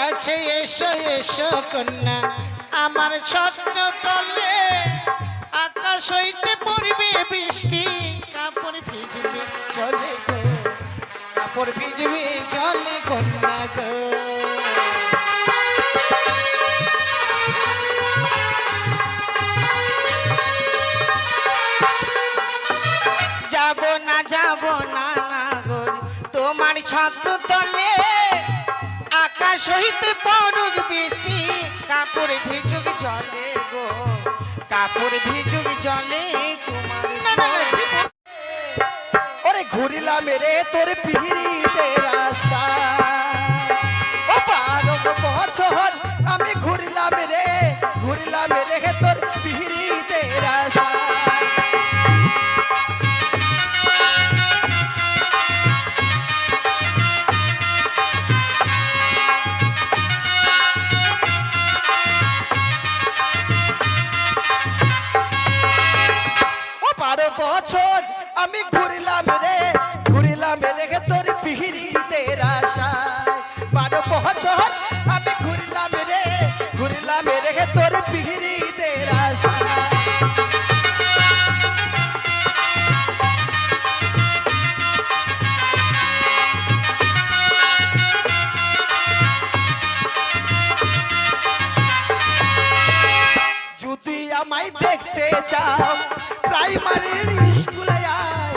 কাছে এসো এসো কন্যা আমার ছত্র তলে আকাশ হইতে পড়বে বৃষ্টি কাপড় ভিজবে চলে গো কাপড় ভিজবে চলে কন্যা গো যাব না না গো তোমার ছত্র তলে আকাশ হইতে পড়ুক বৃষ্টি কাপড় ভিজুক জলে গো কাপড় ভিজুক জলে তোমার ওরে ঘুরিলাম রে তোর পিড়িতে আশা ও 12 বছর আমি ঘুরিলাম রে তোর পিড়িতে আশা বছর আমি ঘুরিলাম রে তোর পিড়িতে আশা 12 বছর আমি ঘুরিলাম রে তোর পিড়িতে আশা যদি আমায় দেখতে চাও প্রাইমারির স্কুলে আয়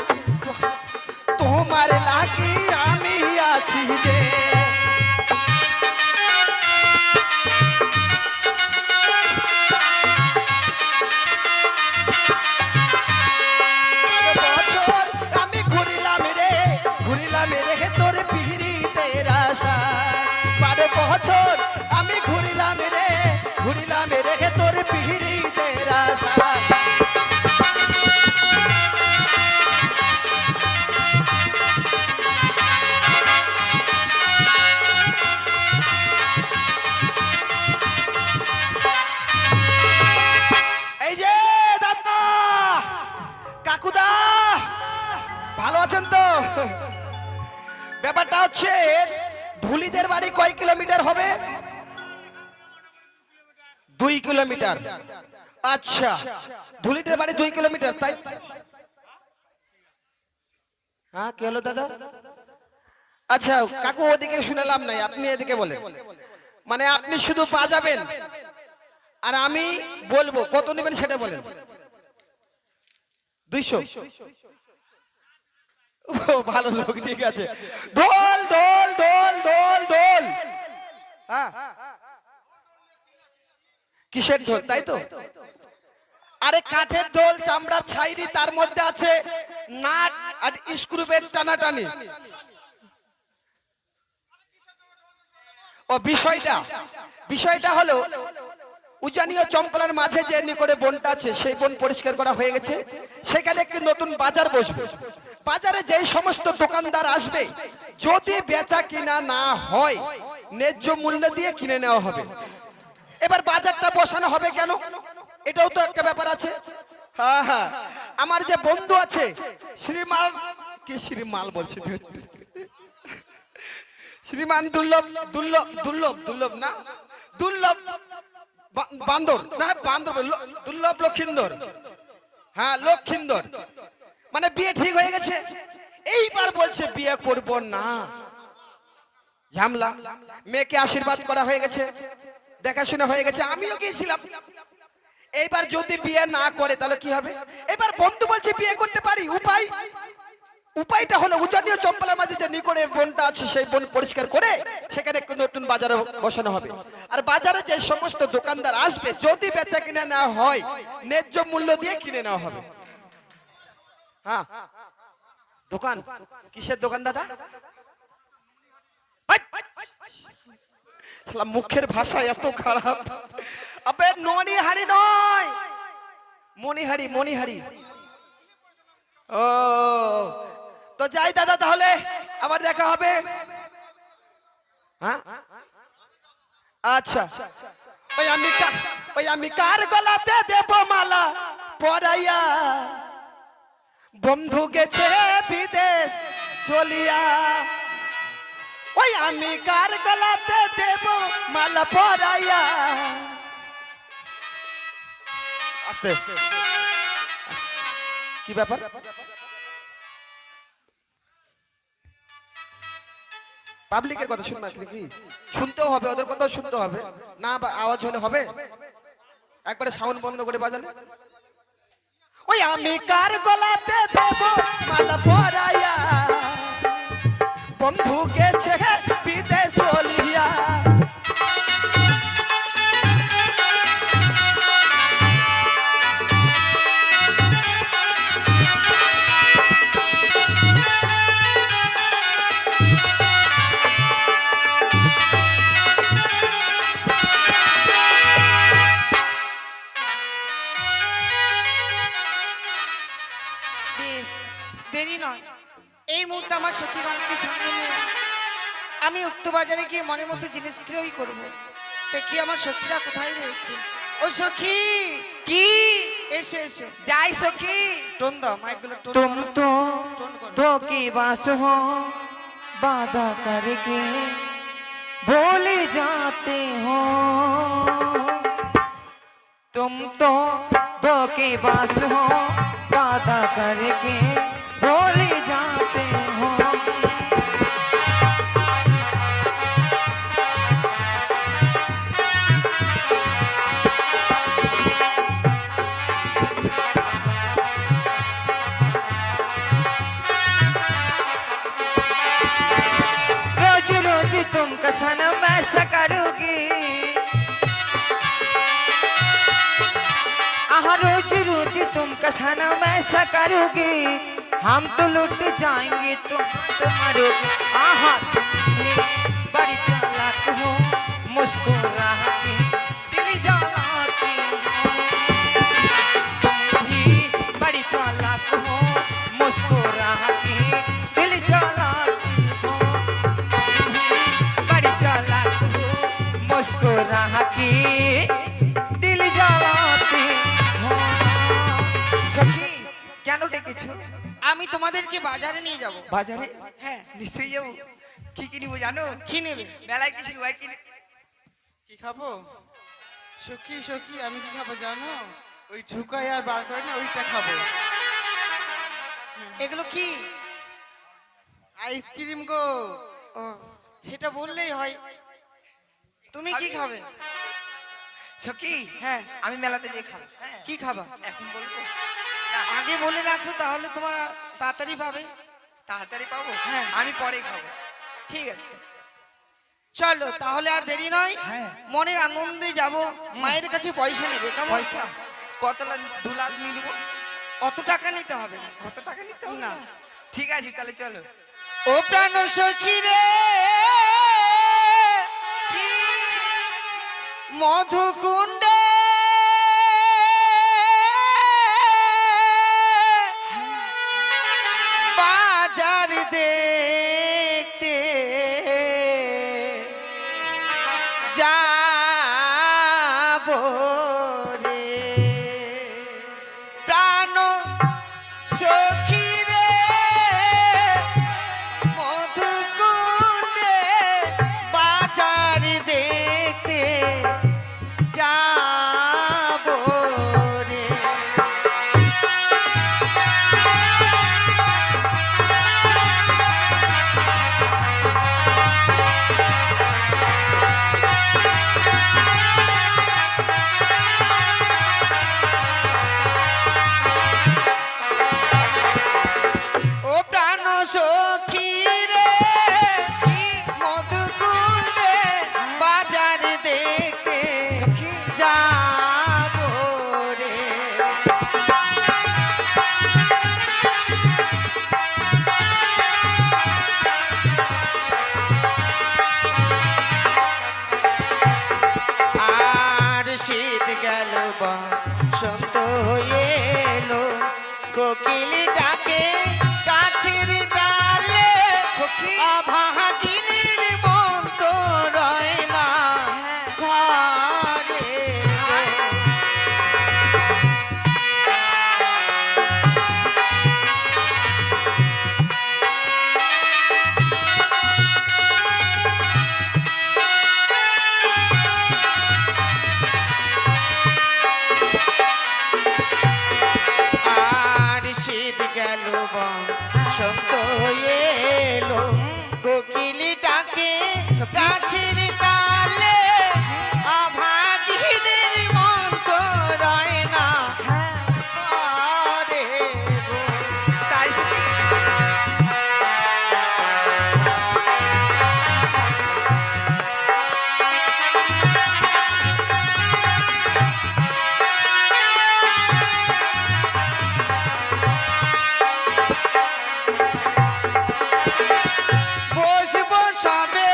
তোমার লাগি আমি আছি যে আমি ঘুরিলাম রে তোর পিড়িতে আশা 12 বছর আমি ঘুরিলাম রে তোর পিড়িতে আশা ব্যাপারটা হচ্ছে ধুলিদের বাড়ি কয় কিলোমিটার হবে 2 কিলোমিটার আচ্ছা ধুলিদের বাড়ি 2 কিলোমিটার তাই হ্যাঁ কি হলো দাদা আচ্ছা কাকু ওদিকে শুনলাম নাই আপনি এদিকে বলেন মানে আপনি শুধু বাজাবেন আর আমি বলবো কত নেবেন সেটা বলেন 200 ভালো লোক ঠিক আছে ঢোল ঢোল ঢোল ঢোল ঢোল হ্যাঁ কিসের ঢোল তাই তো আরে কাঠের ঢোল চামড়ার ছাইরি তার মধ্যে আছে নাট আর স্ক্রুবের টানাটানি ও বিষয়টা হলো উজানি ও চম্পলার মাঝে যে নিকটে বনটা আছে সেই বন পরিষ্কার করা হয়ে গেছে সেখানে একটি নতুন বাজার বসবে বাজারে যেই সমস্ত দোকানদার আসবে যদি বেচা কিনা না হয় ন্যায্য মূল্য দিয়ে কিনে নেওয়া হবে এবার বাজারটা বসানো হবে কেন এটাও তো একটা ব্যাপার আছে হ্যাঁ হ্যাঁ আমার যে বন্ধু আছে শ্রীমান দুর্লভ লক্ষিন্দর হ্যাঁ লক্ষিন্দর মানে বিয়ে ঠিক হয়ে গেছে এইবার বলছে বিয়ে করব না ঝামলা মেয়েকে আশীর্বাদ করা হয়ে গেছে দেখাশোনা হয়ে গেছে আমিও গিয়েছিলাম এইবার যদি বিয়ে না করে তাহলে কি হবে এবার বন্ধু বলছে বিয়ে করতে পারি উপায়টা হলো উজানি ও চম্পলার মাঝে যে নিকটে বনটা আছে সেই বন পরিষ্কার করে সেখানে একটু নতুন বাজার বসানো হবে আর বাজারে যে সমস্ত দোকানদার আসবে যদি বেচা কিনে না হয় ন্যায্য মূল্য দিয়ে কিনে নেওয়া হবে হ্যাঁ দোকান কিসের দোকান দাদা মুখের ভাষা এত খারাপ আবে ননিহারি নয় মনিহারি ও তো যাই দাদা তাহলে আবার দেখা হবে হ্যাঁ আচ্ছা ওই আমি কার গলাতে দেব মালা পরাইয়া বন্ধু গেছে বিদেশ চলিয়া ওই আমি কার গলাতে দেব মালা পরাইয়া আস্তে কি ব্যাপার পাবলিকের কথা শুনবা কি শুনতেও হবে ওদের কথাও শুনতে হবে না আওয়াজ হলে হবে একবারে সাউন্ড বন্ধ করে বাজালে ওই আমি কার গলাতে দেব মালা পরাইয়া বন্ধু গেছে বিদেশ চলিয়া বেশ, দেরি নয়, এই মুহূর্তে আমার সখীগণকে সঙ্গে নিয়ে আমি উক্ত বাজারে গিয়ে মনের মতো জিনিস ক্রয় করবো। দেখি আমার সখীরা কোথায় রয়েছে। ও সখী, কি এসো এসো, যাই সখী টোন দাও, মাইকগুলো টোন तुम করো। तो টোন করো। धोखेबाज हो वादा करके भूल जाते हो तुम तो धोखेबाज हो वादा करके भूल जाते हो रोज रोज तुमका सनम ऐसा करोगी आहा रोज रोज तुमका सनम ऐसा करोगी हम तो लुट जाएंगे तुम तो मरोगे आहा तुम बड़ी चालाक हो मुस्कुराती दिल जलाती हो तुम भी बड़ी चालाक हो मुस्कुराती दिल जलाती हो तुम भी बड़ी चालाक हो मुस्कुराती दिल जलाती हो सखी কেন ডেকেছো আমি তোমাদেরকে বাজারে নিয়ে যাব। বাজারে হ্যাঁ, নিশ্চয়ই যাবো কি কিনবো জানো কি নেবে? মেলায় কিছু ভাই কিনে কি খাবো সখী সখী আমি কি খাবো জানো ওই ঢুকাই আর বার করে না ওইটা খাবো এগুলো কি? আইসক্রিম গো ও, সেটা বললেই হয়। তুমি কি খাবে? সখী হ্যাঁ, আমি মেলাতে যেয়ে খাবো হ্যাঁ কি খাবা? এখন বলবো আগে বলে রাখো, তাহলে তোমার তাড়াতাড়ি পাবে। তাড়াতাড়ি পাবো হ্যাঁ। আমি পরে খাবো ঠিক আছে, চলো তাহলে, আর দেরি নয়। হ্যাঁ। মনের আনন্দে যাব। মায়ের কাছে পয়সা নেবে কেমন? পয়সা কত 2 লাখ নিয়ে নিবো অত টাকা নিতে হবে না। কত টাকা নিতে হবে না। না ঠিক আছে তাহলে চলো ও প্রাণ সখী রে, মধুকুণ্ডে বাজার দেখতে যাব রে প্রাণ সখী রে, মধুকুণ্ডে বাজার দেখতে যাব রে। ও প্রাণ সখী রে, মধুকুণ্ডে বাজার দেখতে যাব রে। আর শীত গেল বসন্ত হয়ে এলো, কোকিল ডাকে গাছের ডালে, অভাগিনীর মন তো রয় না ঘরে। বসন্ত এলো কোকিলি ডাকে গাছের তালে আভাগীদের মন তো রয় না আরে গো। তাই সখী। বসবো সবে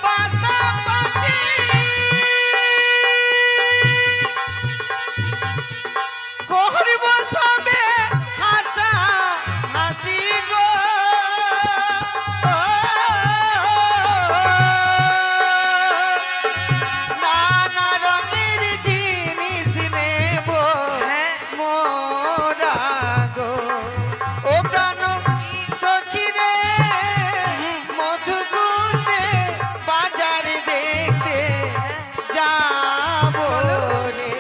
পাশাপাশি করব সবে হাসা হাসি গো নানা রঙের জিনিস নেব মোরা গো ও প্রাণ সখী রে মধুকুণ্ডে বাজার দেখতে যাবো রে।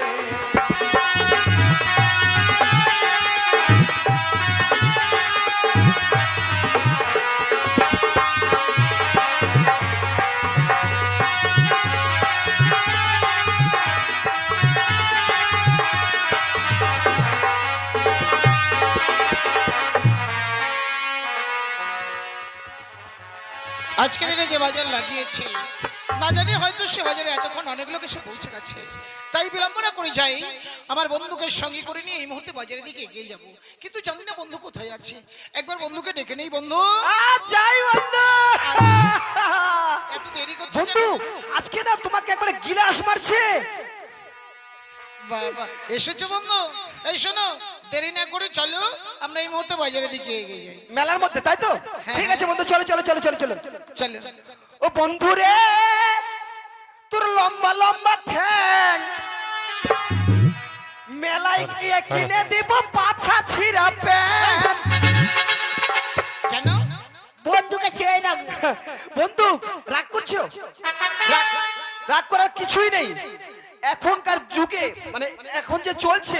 আজকে দিনে যে বাজার লাগিয়েছি না জানি হয়তো সে বাজারে এতক্ষণ অনেক লোক এসে পৌঁছে গেছে, তাই বিলম্বনা করে যাই আমার বন্ধুকে সঙ্গে করে নিয়ে এই মুহূর্তে বাজারের দিকে এগিয়ে যাব, কিন্তু জানি না বন্ধু কোথায় আছে। একবার বন্ধুকে ডেকে নেই। বন্ধু, যাই বন্ধু। এত দেরি করছো বন্ধু কেন? আজকে না তোমাকে একবারে গিলাস মারছে। বাবা এসেছো বন্ধু, এই শোনো দেরি না করে চলো আমরা এই মুহূর্তে বাজারের দিকে এগিয়ে যাই। মেলার মধ্যে তাই তো? ঠিক আছে বন্ধু, চলো চলো চলো চলো চলো। চলো ও বন্ধু রে, তোর লম্বা লম্বা ঠ্যাং মেলায় গিয়ে কিনে দিব পাছা ছিঁড়া প্যান্ট। কেন? বন্ধুকে ছেড়ে না। বন্ধু রাগ করছো? রাগ করার কিছুই নেই। এখনকার যুগে মানে এখন যে চলছে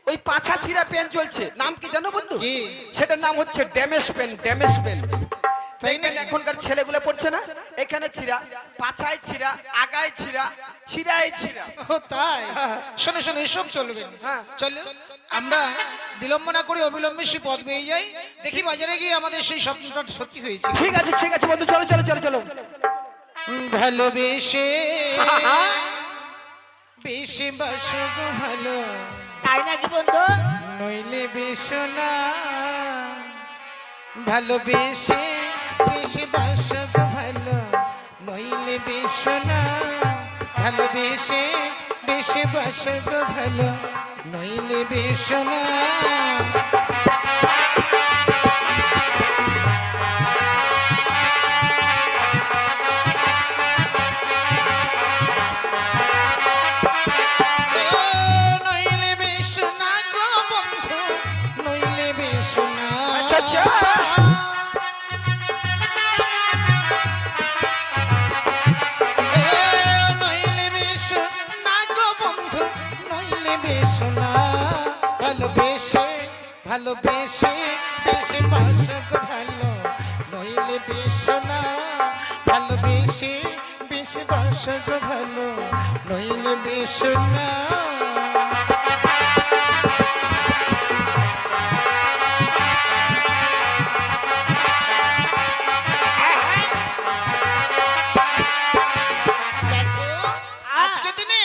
ওই পাছা ছিঁড়া প্যান্ট চলছে, নাম কি জানো বন্ধু? কি? সেটার নাম হচ্ছে ড্যামেজ প্যান্ট। ড্যামেজ প্যান্ট তাই দেখবেন নাকি? এখনকার ছেলেগুলো পড়ছে না, এখানে ছিঁড়া, পাছায় ছিঁড়া, আগায় ছিঁড়া, ছিঁড়ায় ছিঁড়া। ও তাই? শোনো শোনো এসব চলবে না। হ্যাঁ। চলো আমরা বিলম্ব না করে অবিলম্বে সে পথ বেয়ে যাই, দেখি বাজারে গিয়ে আমাদের সেই স্বপ্নটা সত্যি হয়েছে। ঠিক আছে বন্ধু, চলো চলো চলো চলো। ভালোবেসে বেশি বাসো গো ভালো, তাই নাকি বন্ধু? নইলে বেশো না। ভালোবেসে বেশি বাসো গো ভালো, নইলে বেশো না। ভালোবেসে বেশি বাসো গো ভালো, নইলে বেশো না। নইলে বেশো না গো বন্ধু, নইলে বেশো না। আচ্ছা আচ্ছা। নইলে বেশো না গো বন্ধু, নইলে বেশো না। ভালোবেসে ভালোবেসে বেশি বাসো গো ভালো, নইলে বেশো না। ভালোবেসে বেশি বাসো গো ভালো, নইলে বেশো না। দেখো, আজকে দিনে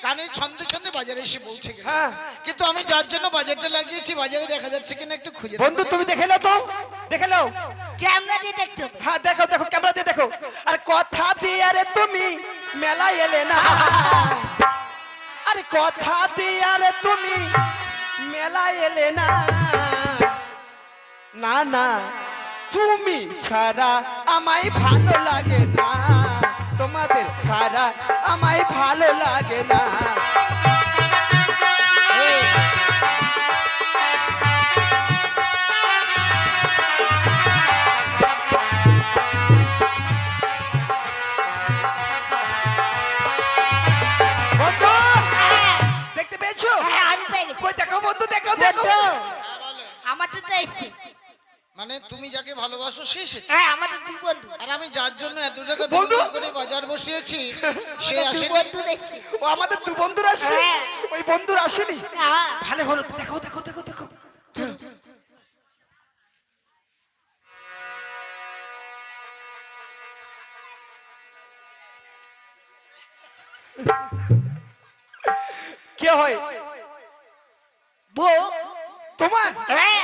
গানের ছন্দে ছন্দে বাজারে এসে পৌঁছে গেছে, হ্যাঁ। কিন্তু আমি যার জন্য বাজারটা লাগিয়েছি বাজারে দেখা যাচ্ছে কিনা একটু খুঁজে দেখো। বন্ধু তুমি দেখে নাও তো, দেখে নাও। ক্যামেরা দিয়ে দেখতে হবে। হ্যাঁ দেখো দেখো, ক্যামেরা দিয়ে দেখো। আর কথা দিয়ে আরে তুমি মেলায় এলে না, আরে কথা দিয়ে আরে তুমি মেলায় এলে না। না না, তুমি ছাড়া আমায় ভালো লাগে না, তোমাদের ছাড়া আমায় ভালো লাগে না। বন্ধু দেখতে পেয়েছো? হ্যাঁ, আমি পেয়ে গেছি। কই দেখো বন্ধু, দেখো দেখো। বন্ধু, আমার তো এসছে। মানে তুমি যাকে ভালোবাসো সে এসেছে, হ্যাঁ আমাদের দুই বন্ধু। আর আমি যার জন্য এত টাকা বন্ধু? বিনিয়োগ করে বাজার বসিয়েছি সে দুই আসেনি। বন্ধু দেখছি। ও আমাদের দু বন্ধুরা আসছে, হ্যাঁ। ওই বন্ধুরা আসেনি। হ্যাঁ। ভালো হলো, দেখো দেখো দেখো দেখো। কে হয় বউ। তোমার? হ্যাঁ।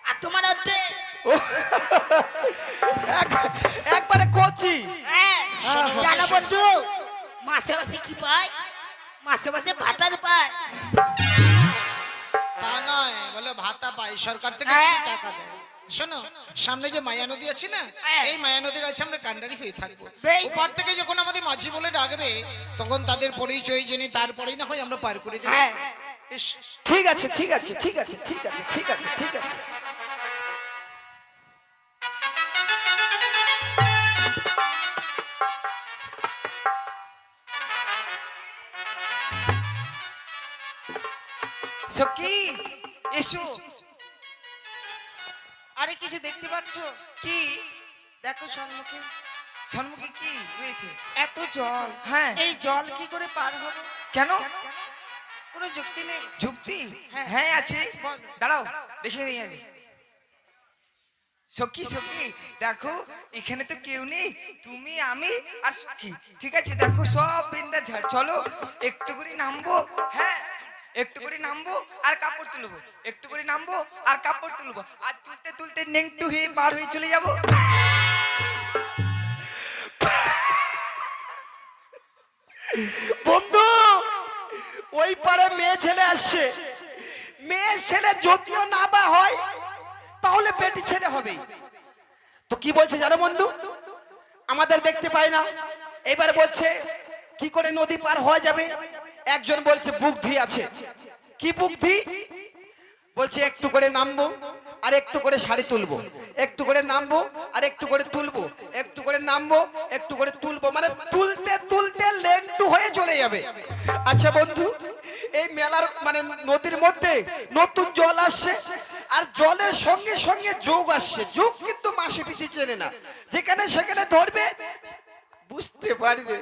আর তোমার হচ্ছে একবারে কোচি। হ্যাঁ, শোনো, জানো শোনো। বন্ধু মাসে মাসে কি পায়? মাসে মাসে ভাতার পায়। তা নয়, বলে ভাতা পাই সরকার থেকে হ্যাঁ। কিছু টাকা দেয়। শোনো, সামনে যে মায়া নদী আছে না, হ্যাঁ। এই মায়া নদীর আছে আমরা কান্ডারি হয়ে থাকবো। বেশ। ওপার থেকে যখন আমাদের মাঝি বলে ডাকবে তখন তাদের পরিচয় জেনে তারপরেই না হয় আমরা পার করে দেবো। হ্যাঁ। ইস, ঠিক আছে ঠিক আছে ঠিক আছে ঠিক আছে ঠিক আছে ঠিক আছে। সখী এসো। আরে কিছু দেখতে পাচ্ছ? কি দেখো সম্মুখে সম্মুখে কি রয়েছে? এত জল। হ্যাঁ। এই জল কি করে পার হবে? কেন? কোনো যুক্তি নেই। যুক্তি? হ্যাঁ। হ্যাঁ আছে, বল। দাঁড়াও দেখে নিই আমি। সখী সখী দেখো এখানে তো কেউ নেই, তুমি আমি আর সখী। ঠিক আছে, দেখো সব বিন্দা ঝাড়। চলো একটু করে নামবো। হ্যাঁ, একটু করে নামবো আর কাপড় তুলবো, একটু করে নামবো আর কাপড় তুলবো, আর তুলতে তুলতে নেংটু হয়ে পার হয়ে চলে যাবো। বন্ধু, ওই পারে মেয়ে ছেলে আসছে। মেয়ে ছেলে যদিও না বা হয় তাহলে বেটি ছেলে হবে। তো কি বলছে জানো বন্ধু, আমাদের দেখতে পায় না। এবার বলছে কি করে নদী পার হওয়া যাবে। একজন বলছে বুদ্ধি আছে। কি বুদ্ধি? বলছে একটু করে নামবো আর একটু করে শাড়ি তুলবো, একটু করে নামবো আর একটু করে তুলবো, একটু করে নামবো একটু করে তুলবো, মানে তুলতে তুলতে লেংটু হয়ে চলে যাবে। আচ্ছা বন্ধু, এই মেলার মানে নদীর মধ্যে নতুন জল আসছে, আর জলের সঙ্গে সঙ্গে যোগ আসছে। যোগ কিন্তু মাসে পিছিয়ে চেনে না, যেখানে সেখানে ধরবে, বুঝতে পারবে।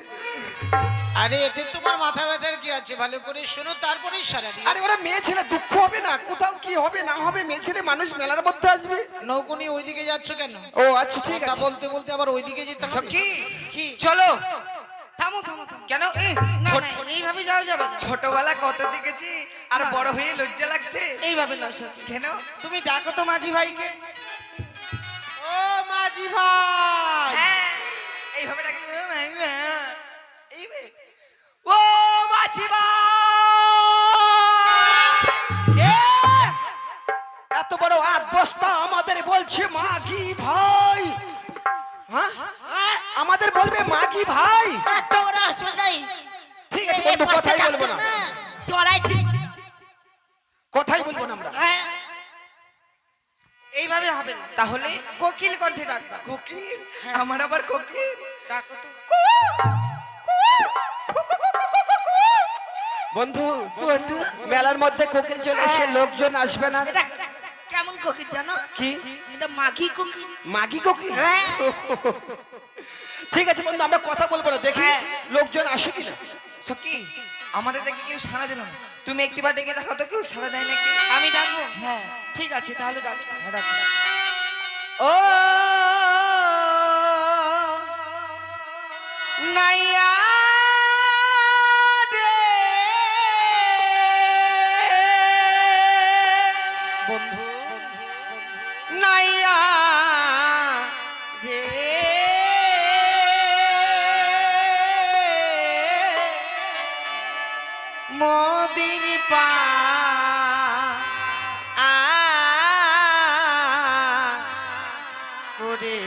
আরে এতে তোমার মাথা ব্যথার কি আছে? ভালো করে শোনো তারপরেই সারা দিই। আরে ওরা মেয়ে ছেলে দুঃখ হবে না? কোথাও কি হবে না হবে, মেয়ে ছেলে মানুষ মেলার মধ্যে আসবে। নৌকনি ওইদিকে যাচ্ছ কেন? ও আচ্ছা ঠিক কথা আছে। বলতে বলতে আবার ওইদিকে যেতে হবে। সখী কি? চলো। থামো থামো থামো। কেন? না না, এইভাবে যাওয়া যাবে না। ছোটবেলা কত দেখেছি, আর বড় হয়ে লজ্জা লাগছে। এইভাবে নয় সখী। কেন? তুমি ডাকো তো মাঝি ভাইকে। ও মাঝি ভাই, হ্যাঁ, এইভাবে ডাকি। এইভাবে। ও মাঝি ভাই! কে? এত বড় আট বস্তা আমাদের বলছে মাগি ভাই? হ্যাঁ, আমাদের বলবে মাগি ভাই? এত বড় হাসপাতাল। ঠিক আছে বন্ধু, কথাই বলবো না, চড়াই ঠিক। কথাই বলবো না আমরা। হ্যাঁ। এইভাবে হবে না, তাহলে কোকিল কণ্ঠে ডাকবা। কোকিল? আমার আবার কোকিল? ডাকো তো। বন্ধু, বন্ধু মেলার মধ্যে কোকিল চলে এসে লোকজন আসবে না? এটা কেমন কোকিল জানো? কি এটা মাঘি কোকিল। মাগি কোকিল? হ্যাঁ। ঠিক আছে বন্ধু, আমরা কথা বলবো না, দেখি হ্যাঁ। লোকজন আসে কিনা। সখী আমাদের দেখে কেউ সাড়া দিল না, তুমি একটিবার ডেকে দেখো তো কেউ সাড়া দেয় নাকি। আমি ডাকবো? হ্যাঁ ঠিক আছে তাহলে ডাকছি। ও নাইয়া রে বন্ধু, নাইয়া রে মোদির পা করে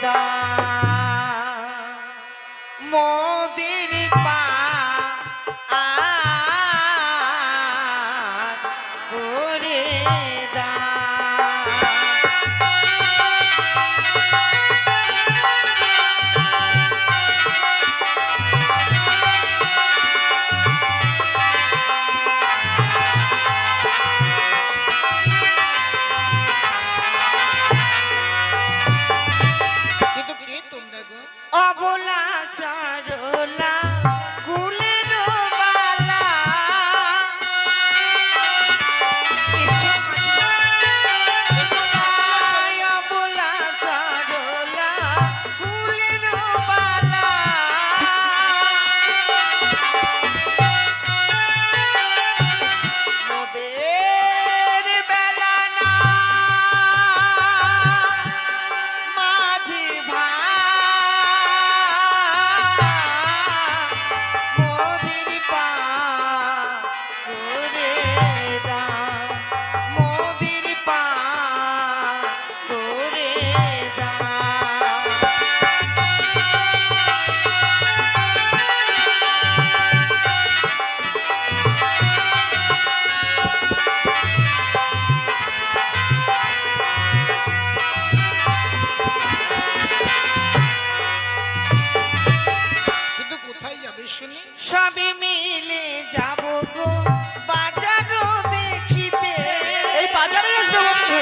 দা মোদির পা করে দা। অবলা সরলা কুলের বালা এসো মাসিমা। অবলা সরলা কুলের বালা মোদের বেলা না মাঝি মোদির পা করে দাও মোদির পা করে দাও কিন্তু কোথায় যাবে শুনি? সবই মিলে যাব গো বাজারও দেখিতে এই বাজারে আসবে বন্ধু।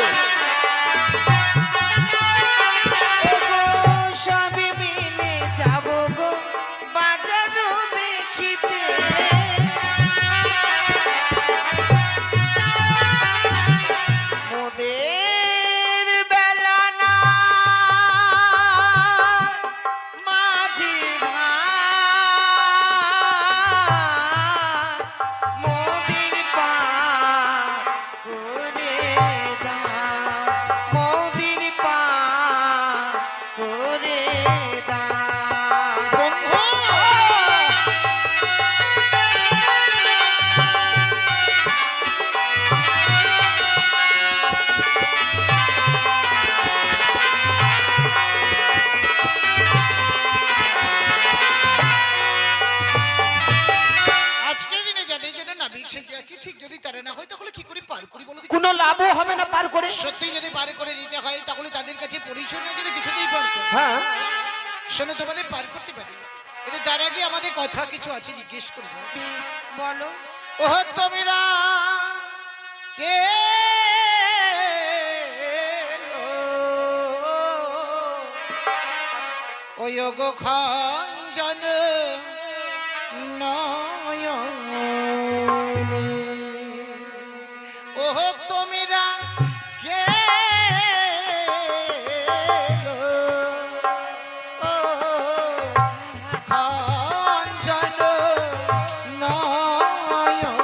ওগো সবই মিলে যাব গো বাজারও দেখিতে মোদের বেলা না মাঝি মোদির পা করে দাও মোদির পা করে দাও বন্ধু আজকের দিনে যাদের জন্য নাবিক সেজে আছি, ঠিক যদি তারা না হয় তাহলে কি করে পার করি বলো দেখি? কোনো লাভও হবে না পার করে। সত্যি যদি পার করে দিতে হয় তাহলে তাদের কাছে পরিচয় না দিলে কিছুতেই পার করতে হ্যাঁ শোনো, তোমাদের পার করতে পারি, কিন্তু তার আগে আমাদের কথা কিছু আছে জিজ্ঞেস করবো। বলো ওহ তোমরা কে ওই গো খঞ্জন নয়নে ওহ তোমরা কে ও খঞ্জন নয়নে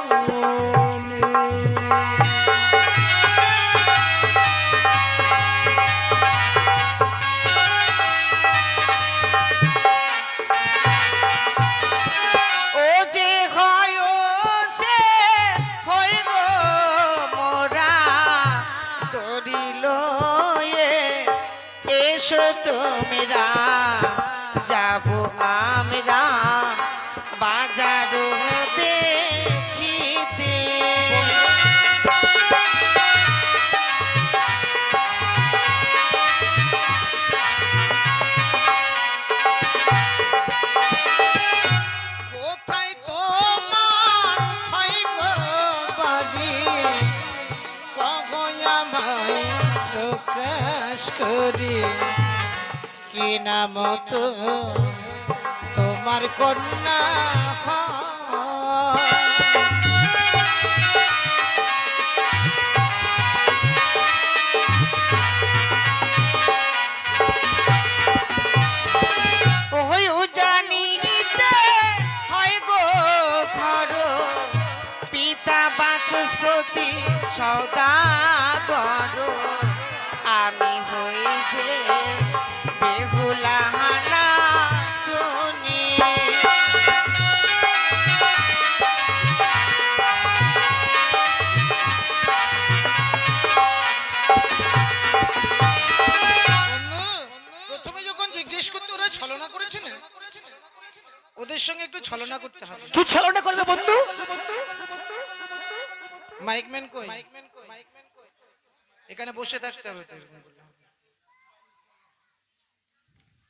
ও যে হয় সে হয় গো মোরা তরিল এসো তোমরা যাব আমরা বাজারও দেখিতে কোথায় তোমার হয় গো বাড়ি কখন আমায় প্রকাশ করি কি নাম তো তোমার কন্যা হয়? ওই জানিতে হয় গো ঘর পিতা বাচস্পতি সৌদাগর আমি হই যে বেহুলা হানা চনি বন্ধু, প্রথমে যখন জিজ্ঞেস করতে ওরা ছলনা করেছে না, ওদের সঙ্গে একটু ছলনা করতে হবে। কি ছলনা করবে বন্ধু? মাইকম্যান কই? এখানে বসে থাকতে হবে তো এরকম করলে হবে।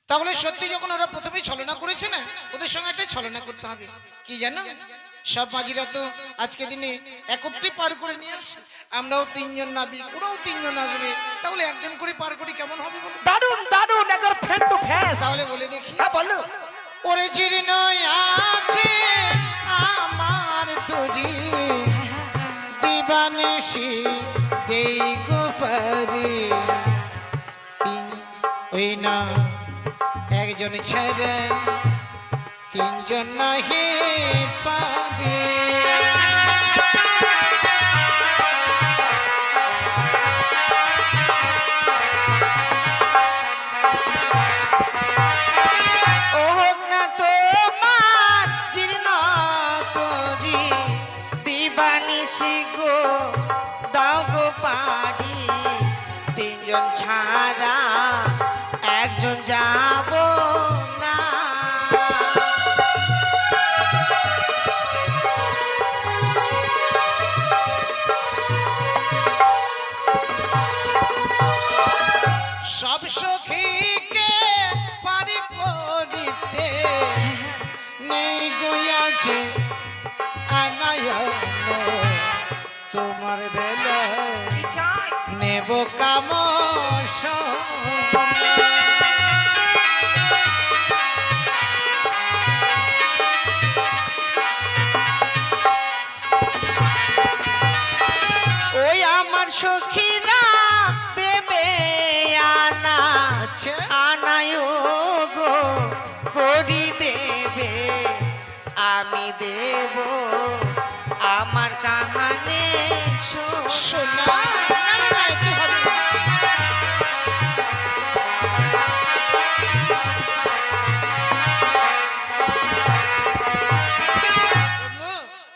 তাহলে সত্যি যখন ওরা প্রথমেই ছলনা করেছে না, ওদের সঙ্গে একটা ছলনা করতে হবে কি জানো সব মাঝিরা তো আজকে দিনে একত্রে পার করে নিয়ে আসে আমরাও তিনজন নাবিক ওরাও তিনজন আসবে তাহলে একজন করে পার করি কেমন হবে বলো দারুন দারুন একবার ফ্যান টু ফ্যাস। তাহলে বলে দেখি হ্যাঁ বলো। ওরে জীর্ণ আছে আমার তরি দিবানিশি দেই গোপারি ওই না একজন ছেড়ে তিনজন নাহি পারে ও হোক না তোমার জীর্ণ তরি দিবানিশি গো দাও গো পারি তিনজন ছাড়া একজন যাব না সব সখীকে পারি করিতে নেই গিয়াছে আনায়ন তোমার বেলা কি চাই নেব কাম ওই আমার সখীরা দেবে আনা আনায় গো করি দেবে আমি দেব আমার কাহানে শোনা কি হবে বন্ধু,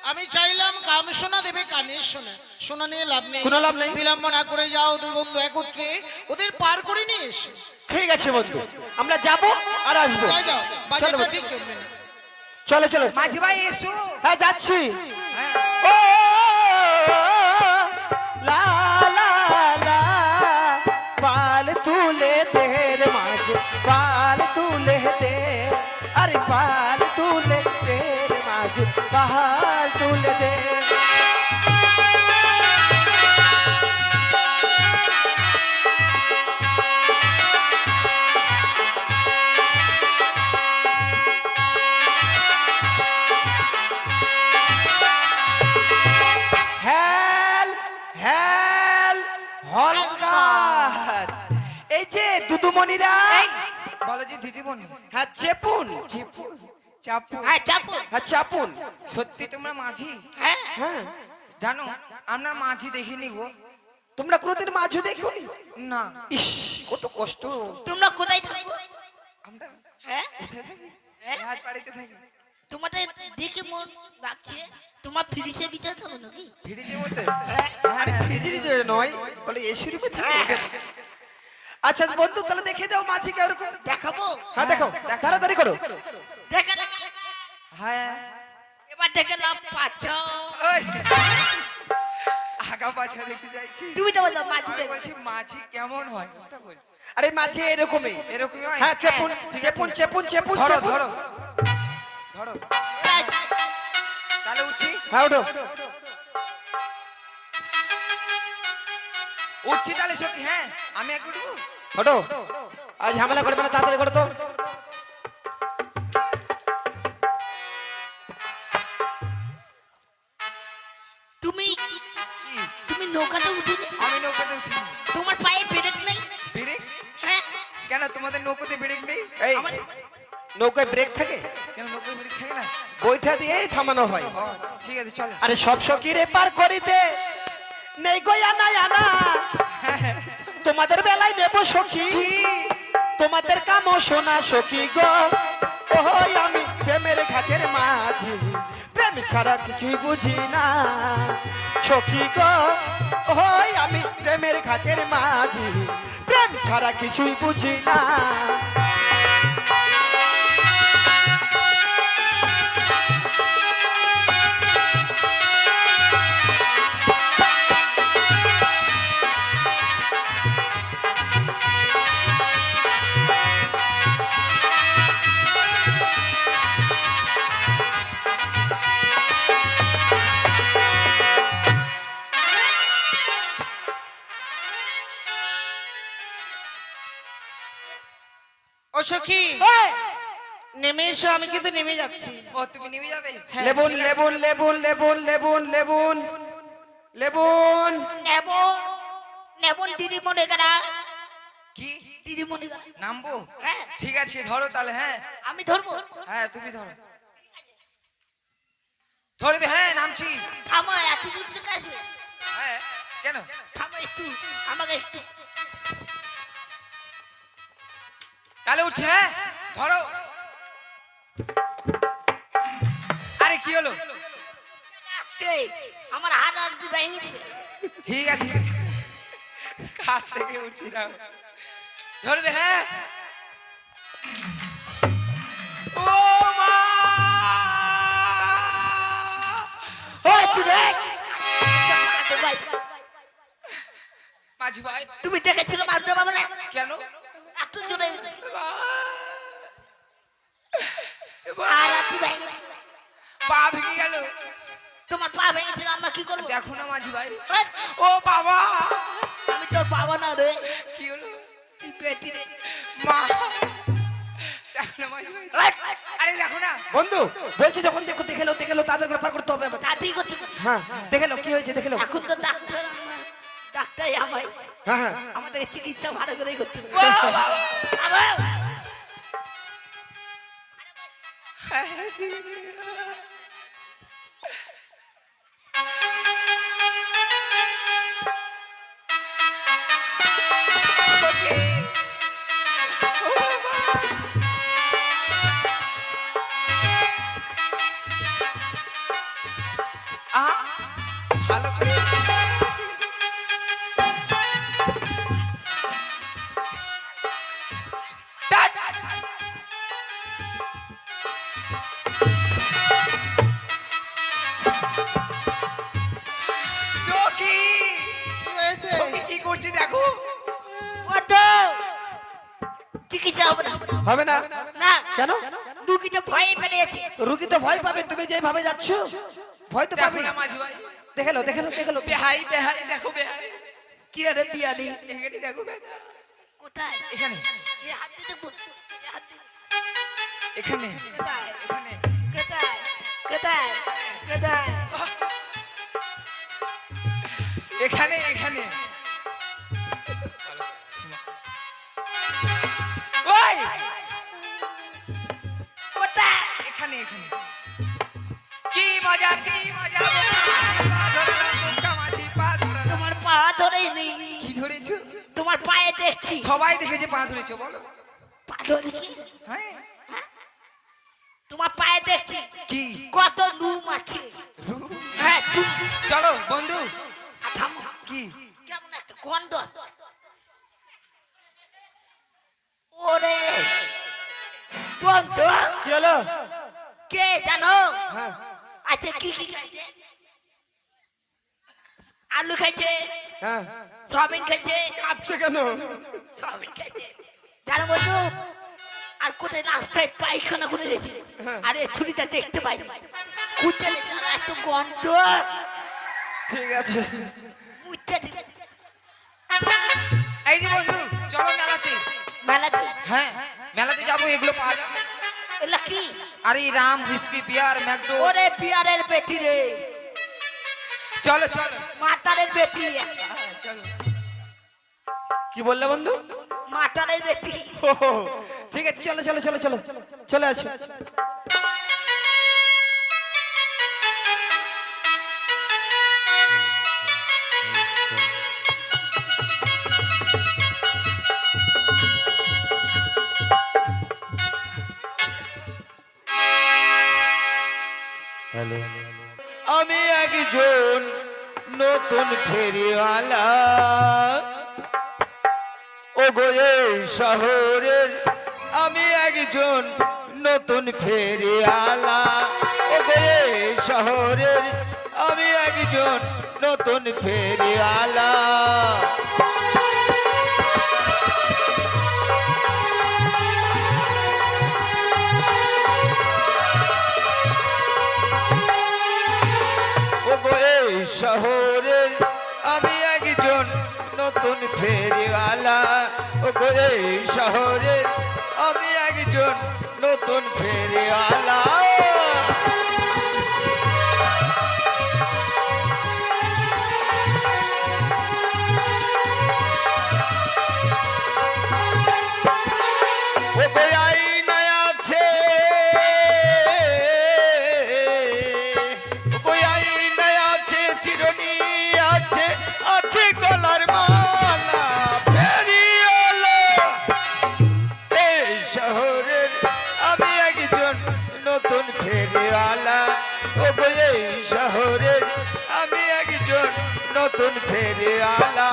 আমি চাইলাম কাম শোনা দেবে কানে শোনা শোনা নিয়ে লাভ নেই কোনো লাভ নেই। বিলম্ব না করে যাও দুই বন্ধু একত্রে ওদের পার করে নিয়ে এসো ঠিক আছে বন্ধু আমরা যাব আর আসবো। যাই যাও চলো বাজারটা বন্ধু। ঠিক চলবে না চলো চলো। মাঝি ভাই এসো হ্যাঁ যাচ্ছি। হ্যাঁ ও লা লা লা পাল তুলে তের মাঝে পাল তুলে দে আরে পাল তুলে তের মাঝে পাল তুলে দে হেল হেল হলকার এই যে দুদুমণিরা বলো যে দিদিমণি হ্যাঁ চেপুন চাপু হ্যাঁ চাপো হ্যাঁ চাপুন সত্যি তোমরা মাঝি হ্যাঁ হ্যাঁ জানো আপনার মাঝি দেখিনি গো তোমরা কোনোদিন মাছও দেখো না ইস কত কষ্ট তোমরা কোথায় থাকো আমরা হ্যাঁ হ্যাঁ? হাত বাড়িতে থাকি তোমাদের দেখে মন লাগছে তোমার ফ্রিজের ভিতরে থাকো নাকি ফিরিজের মধ্যে আরে ফিজিরি যে নয় বলে এসির উপরে থাকে আচ্ছা বন্ধু তাহলে দেখে দাও মাছি কে ওরকম দেখাবো হ্যাঁ দেখো তাড়াতাড়ি করো দেখা দেখা হ্যাঁ এবার দেখে লাভ পাচ্ছ ওই, আগা পাছা দেখতে চাইছি তুমি তো বলছো মাঝি আমি দেখো বলছি মাঝি কেমন হয় ওটা বলছি আরে মাছি এরকমই এরকমই হয় হ্যাঁ চেপুন ঠিক আছে। চেপুন চেপুন চেপুন ধরো চেপুন। ধরো ধরো তাহলে উঠছি হ্যাঁ ওঠো উঠছি তাহলে সত্যি হ্যাঁ আমি একটু উঠবো ওঠো আজ ঝামেলা করবে না তাড়াতাড়ি করো তো তুমি কি? তুমি নৌকাতে উঠুনি আমি নৌকাতে উঠি তোমার পায়ে ব্রেক নেই ব্রেক হ্যাঁ কেন তোমাদের নৌকাতে ব্রেক নেই এই নৌকায় ব্রেক থাকে কেন নৌকায় ব্রেক থাকে না বইটা দিয়েই থামানো হয় ও ঠিক আছে চলো আরে সব সকিরে পার করিতে নেই গো আনা আনা তোমাদের বেলায় নেব সখী তোমাদের কাম শোনা সখী গো ওই আমি প্রেমের ঘাটের মাঝি প্রেম ছাড়া কিছুই বুঝি না সখী গো ওই আমি প্রেমের ঘাটের মাঝি প্রেম ছাড়া কিছুই বুঝি না সখী নেমে এসো, আমি কিন্তু নেমে যাচ্ছি। ও তুমি নেমে যাবে? হ্যাঁ, লেবুন ঠিক আছে। লেবুন লেবুন লেবুন লেবুন লেবুন লেবুন নেবন নেবন দিদিমণি কারা কি দিদিমণি কারা? নামবো? হ্যাঁ। ঠিক আছে ধরো তাহলে। হ্যাঁ আমি ধরবো? হ্যাঁ তুমি ধরো। ধরবে? হ্যাঁ নামছি। আমার এত দূর থেকে আসবে? হ্যাঁ কেন? থামো একটু, আমাকে একটু। তাহলে উঠছে। হ্যাঁ ধরো। আরে কি হলো? আসছে, আমার হাত আনতে ভেঙে দিবে। ঠিক আছে ঠিক আছে। কাছ থেকে উঠছি না। ধরবে? হ্যাঁ। ও মা! মাঝি ভাই তুমি দেখেছিল মারতে পারবে না? কেন? এত জোরে আর আপনি ভেঙে দিবে। পা ভেঙে গেল। তোমার পা ভেঙেছিল, আমরা কি করবো? দেখো না মাঝি ভাই। এই, ও বাবা! আমি তোর বাবা না রে, কি হলো? তুই বেটি রে। মা! দেখো না মাঝি ভাই। এই, আরে দেখো না। বন্ধু বলছি যখন দেখে লো তাদের ব্যাপার করতে হবে আমাদের। দাদি করতে হ্যাঁ দেখে লো কি হয়েছে দেখে লো। এখন তো ডাক্তার ডাক্তারই আমায় হ্যাঁ হ্যাঁ আমাদের চিকিৎসা ভালো করে করতে হবে। ও বাবা! আবার ভালো করে। সখী! কি হয়েছে? সখী কি করছি দেখো। কত চিকিৎসা হবে না? হবে না না, কেন? রুগীটা ভয়ে পেরিয়েছে। রুগী তো ভয় পাবে, তুমি যেভাবে যাচ্ছ ভয় তো দেখো পাবে না মাঝি ভাই। দেখে লো বেহাই বেহাই দেখো বেহাই। কি আরে বিয়ানি এখানে দেখো বেহাই। কোথায়? এখানে এই হাত দিয়ে দেখবো, এই হাত দিয়ে। এখানে কোথায়? এখানে কোথায়? কোথায়? কোথায়? এখানে এখানে। ওই কোথায়? এখানে এখানে। কি মজা কি মজা! পা ধরলাম, মুক্কা মাঝি পা ধরলাম। তোমার পা ধরেই নেই, কি ধরেছো? তোমার পায়ে দেখছি। সবাই দেখেছে পা ধরেছো বলো। পা ধরেছি, হ্যাঁ তোমার পায়ে দেখছি কি? কত লুম আছে। হ্যাঁ চলো বন্ধু। থামো, কি? কেমন একটা গন্ধ আছে। ওরে বন্ধু, কি হলো? কে জানো? হ্যাঁ আচ্ছা কি কি খাইছে? আলু খাইছে, হ্যাঁ সয়াবিন খাইছে, কাঁপছে কেন? সয়াবিন খাইছে। জানো বন্ধু, আর কোথায় রাস্তায় পায়খানা করে গেছে। আরে ছুরিটা দেখতে পাই খুঁজতে এত গন্ধ। ঠিক আছে মুচ্ছে দিছে। এই যে বন্ধু চলো মেলাতে। মেলাতে হ্যাঁ মেলাতে যাবো, এগুলো পাওয়া যাবে। এলা কি? আরে রাম হুইস্কি বিয়ার ম্যাকডো। ওরে পিয়ারের বেটি রে, চলো চলো মাতারের বেটি, চলো। কি বললে বন্ধু? মাতারের বেটি। ও, ঠিক আছে চলো চলো চলো চলো চলে আসো। আমি একজন নতুন ফেরিওয়ালা, ও গো এই শহরের আমি একজন নতুন ফেরিওয়ালা, ও গো এই শহরের আমি একজন নতুন ফেরিওয়ালা। ও গো এই শহরের আমি একজন নতুন ফেরিওয়ালা, ও গো এই শহরের আমি একজন নতুন ফেরিওয়ালা। ও কই আইনায় আছে, কই আইনায় আছে চিরনি আছে, আছে গলার মালা ফেরিওয়ালা। এই শহরের আমি একজন নতুন ফেরিওয়ালা। ও গো এই শহরের আমি একজন নতুন ফেরিওয়ালা।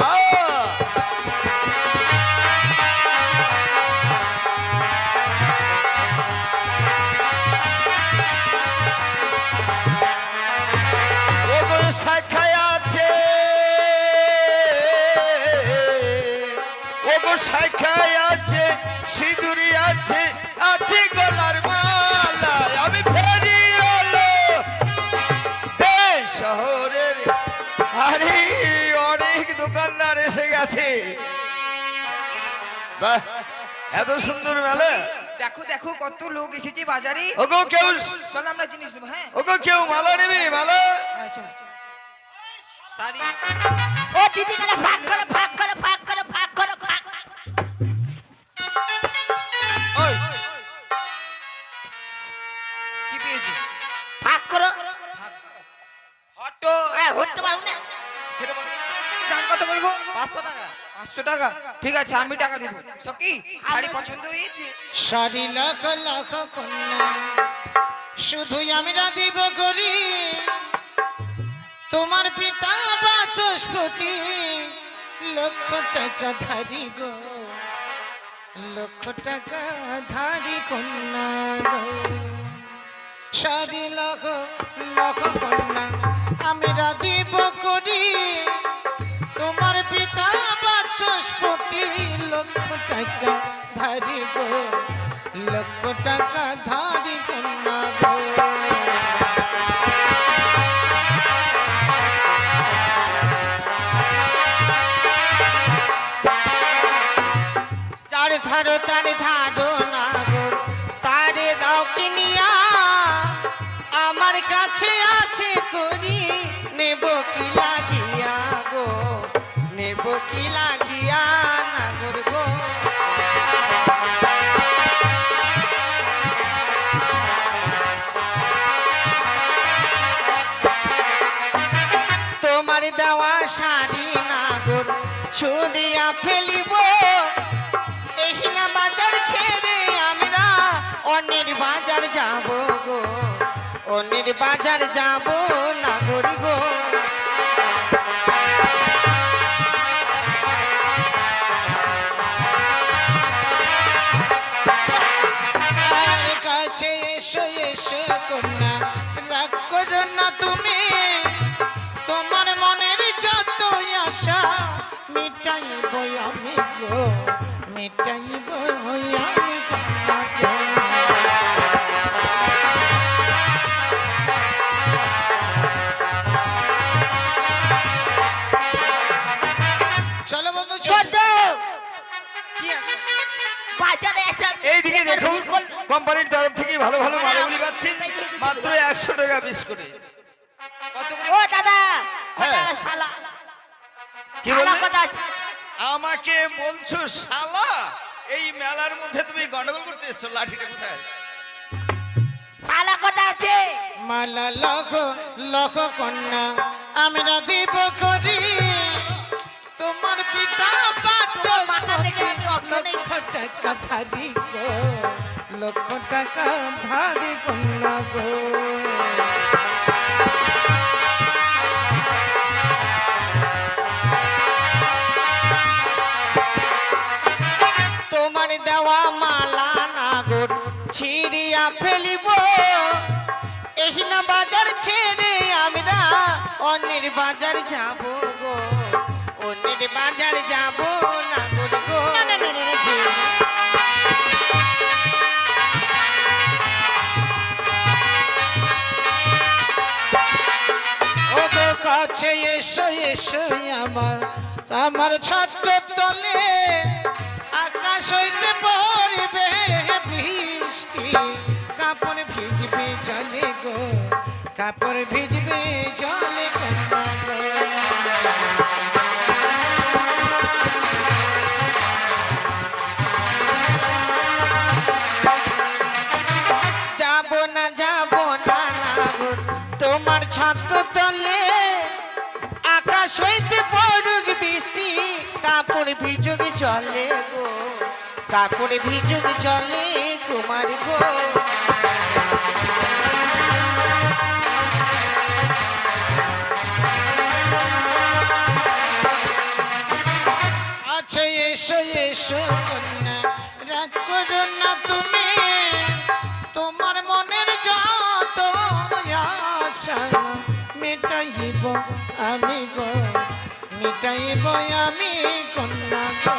ও গো শাখায় আছে, ও গো শাখায় আছে, সিঁদুরি আছে, আছে গলার মালা। আমি ফেরিওয়ালা এই শহরের। আরে অনেক দোকানদার এসে গেছে। বাহ, এত সুন্দর মেলা। দেখো দেখো কত লোক এসেছে বাজারে। ওগো কেউ, চলো আমরা জিনিস নেবো। হ্যাঁ ওগো কেউ মালা নেবে? মালা হ্যাঁ, চলো শাড়ি। ও দিদি কেন ফাঁক করো ফাঁক করো ফাঁক করো ফাঁক করো ফাঁক ওই কি পেয়েছি? ফাঁক করো হটো। হতে পারো না সেটা বলো। দাম কত বলবো? 500 টাকা। 500 টাকা, ঠিক আছে আমি টাকা দেবো। সকি শাড়ি পছন্দ হয়েছে? সারি লাখ লাখ কন্যা শুধুই আমরা দিব করি, তোমার পিতা বাচস্পতি লক্ষ টাকা ধারি গো, লক্ষ টাকা ধারি কন্যা গো। সারি লাখ লাখ কন্যা আমরা দিব করি, তোমার পিতা বাচস্পতি লক্ষ টাকা ধারি গো, লক্ষ টাকা ধারি কন্যা গো। চার ধারো তার ধারো না গো, তারে দাও কিনিয়া, আমার কাছে আছে করি, নেব কি লাগিয়া গো, নেব কি লাগিয়া নাগর গো। তোমার দেওয়া শাড়ি নাগর ছুড়িয়া ফেলিব, এহিনা বাজার ছেড়ে আমরা অন্যের বাজার যাব গো, অন্যের বাজার যাব নাগর গো। আর কাছে এসো এসো কন্যা, রাগ করো না তুমি, তোমার মনের যত আশা মিটাইব আমি গো, মিটাইব আমি কন্যা গো। চলো বন্ধু চলো। ছোট কি আছে? বাজারে এসে এইদিকে দেখুন, কোম্পানির তরফ থেকে ভালো ভালো মালাগুলি পাচ্ছি মাত্র 100 টাকা পিস করে। কত করে? ও দাদা হ্যাঁ। কোথায় শালা? কি শালা বললে? কোথায় আছে? আমাকে বলছো শালা? এই মেলার মধ্যে তুমি গন্ডগোল করতে এসছো? লাঠিটা কোথায়? শালা কোথায় আছে? মালা লখ লখ কন্যা আমরা দিব করি, তোমার পিতা বাচস্পতি লক্ষ টাকা ধারি গো, লক্ষ টাকা ধারি কন্যা গো। তোমার দেওয়া মালা নাগর ছিড়িয়া ফেলিব, এহিনা বাজার ছেড়ে আমরা অন্যের বাজার যাব গো, অন্যের বাজার যাব নাগর গো। ও গো কাছে এসো এসো আমার, আমার ছাত্র তলে আকাশ হইতে পড়বে কাপড় ভিজবে জলে গো, কাপড় ভিজবে জলে কন্যা গো। যাবো না নাগর তোমার ছাত্র তলে, আকাশ হইতে পড়ুক বৃষ্টি, কাপড় ভিজুক চলে গো, কাপড় ভিজুক চলে কুমার গো। আচ্ছা এসো এসো কন্যা, রাগ করো না তুমি, তোমার মনের যত আশা মেটাইব আমি গো, মেটাইব আমি কন্যা গো।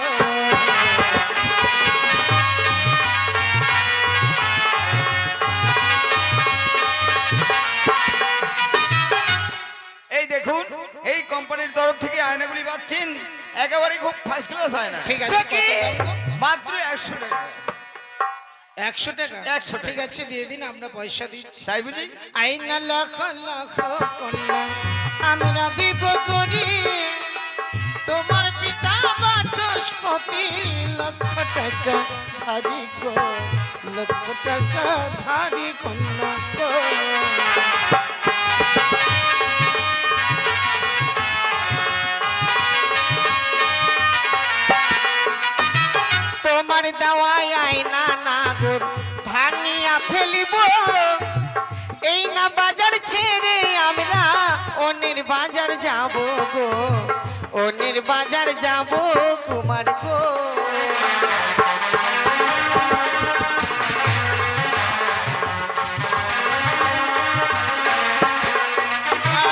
এই দেখুন, এই কোম্পানির তরফ থেকে আয়নাগুলি পাচ্ছেন, একেবারে খুব ফার্স্ট ক্লাস আয়না। ঠিক আছে, কত দাম গো? মাত্র 100 টাকা। 100 টাকা? 100 টাকা। ঠিক আছে, দিয়ে দিন, আমরা পয়সা দিচ্ছি। তাই বুঝি? আইনা লাখ লাখ কন্যা আমরা দিব করি, তোমার পিতা বাচস্পতি লক্ষ টাকা ধারি গো, লক্ষ টাকা ধারি কন্যা গো। তোমার দেওয়ায় আয়না নাগর ভাঙিয়া ফেলিব, এই না বাজার ছেড়ে আমরা অন্যের বাজার যাব গো, অন্যের বাজার যাব কুমার গো।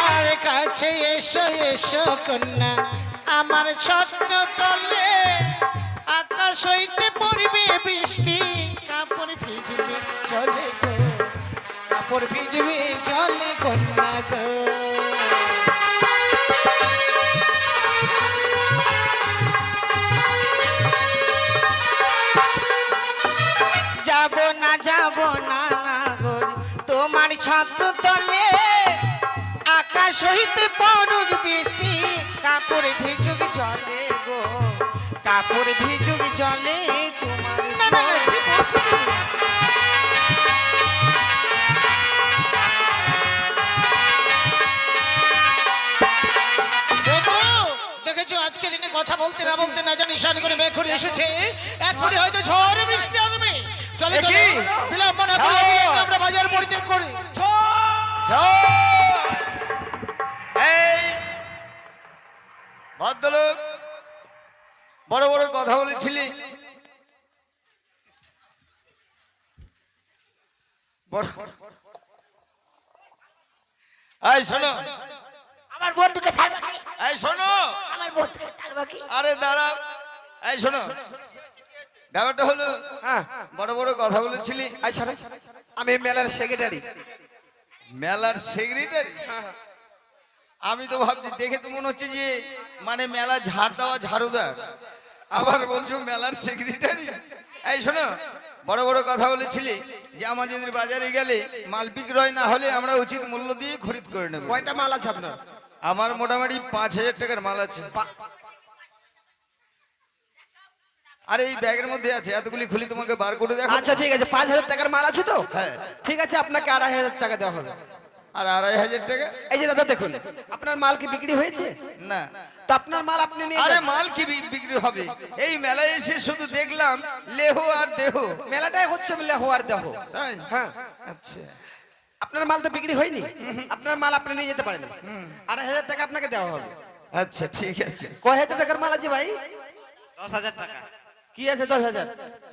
আর কাছে এসো এসো কন্যা, আমার ছত্র তলে আকাশ হইতে পড়বে বৃষ্টি, কাপড় ভিজবে চলে গো, কাপড় ভিজবে চলে কন্যা গো। যাব না নাগর তোমার ছত্র তলে, আকাশ হইতে পড়ুক বৃষ্টি, কাপড় ভিজুক চলে গো, কাপড় ভিজুক চলে তোমার না না না, কি বলছো তুমি? দেখেছো, আজকে দিনে কথা বলতে না বলতে না জানি শান করে মেঘুরি এসেছে, এখনই হয়তো ঝড় বৃষ্টি আসবে। চলে চলে বিলম্ব না করে অবিলম্বে আমরা বাজার পরিত্যাগ করি। এই ভদ্রলোক, বড় বড় কথা বলেছিলি, এই শোনো, আমার বন্ধুকে ছাড়বা কি? এই শোনো, আমার বন্ধুকে ছাড়বা কি? আরে দাঁড়াও, এই শোনো, ব্যাপারটা হলো, হ্যাঁ, বড় বড় কথা বলেছিলি। আচ্ছা আমি মেলার সেক্রেটারি। মেলার সেক্রেটারি? আমি তো ভাবছি, দেখে তো মনে হচ্ছে যে মানে মেলা ঝাড় দেওয়া ঝাড়ুদার, আবার বলছো মেলার সেক্রেটারি। এই শোনো, বড় বড় কথা বলেছিলি যে আমাদের বাজারে গেলে মাল বিক্রয় না হলে আমরা উচিত মূল্য দিয়ে খরিদ করে নেব। কয়টা মাল আছে আপনার? আমার মোটামুটি 5000 টাকার মাল আছে। আরে এই ব্যাগের মধ্যে আছে, এতগুলি খুলি তোমাকে বার করে দেখো। আচ্ছা ঠিক আছে, 5000 টাকার মাল আছে তো? হ্যাঁ। ঠিক আছে, আপনাকে 2500 টাকা দেওয়া হবে। আর 2500 টাকা? এই যে দাদা দেখুন, আপনার মাল কি বিক্রি হয়েছে? না। তো আপনার মাল আপনি নিয়ে আরে যান। মাল কি বিক্রি হবে? এই মেলায় এসে শুধু দেখলাম লেহ আর দেহ। মেলাটাই হচ্ছে বলে হওয়ার দেহ। তাই? হ্যাঁ, আচ্ছা। আপনার মাল তো বিক্রি হয়নি, আপনার মাল আপনি নিয়ে যেতে পারেন। 2500 টাকা আপনাকে দেওয়া হবে। আচ্ছা ঠিক আছে। কয় হাজার টাকার মাল আছে ভাই? 10,000 টাকা কি আছে? 10,000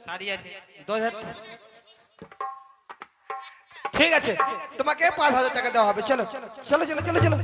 শাড়ি আছে। 10,000। ঠিক আছে, তোমাকে 5,000 টাকা দেওয়া হবে। চলো চলো চলো চলো চলো চলো।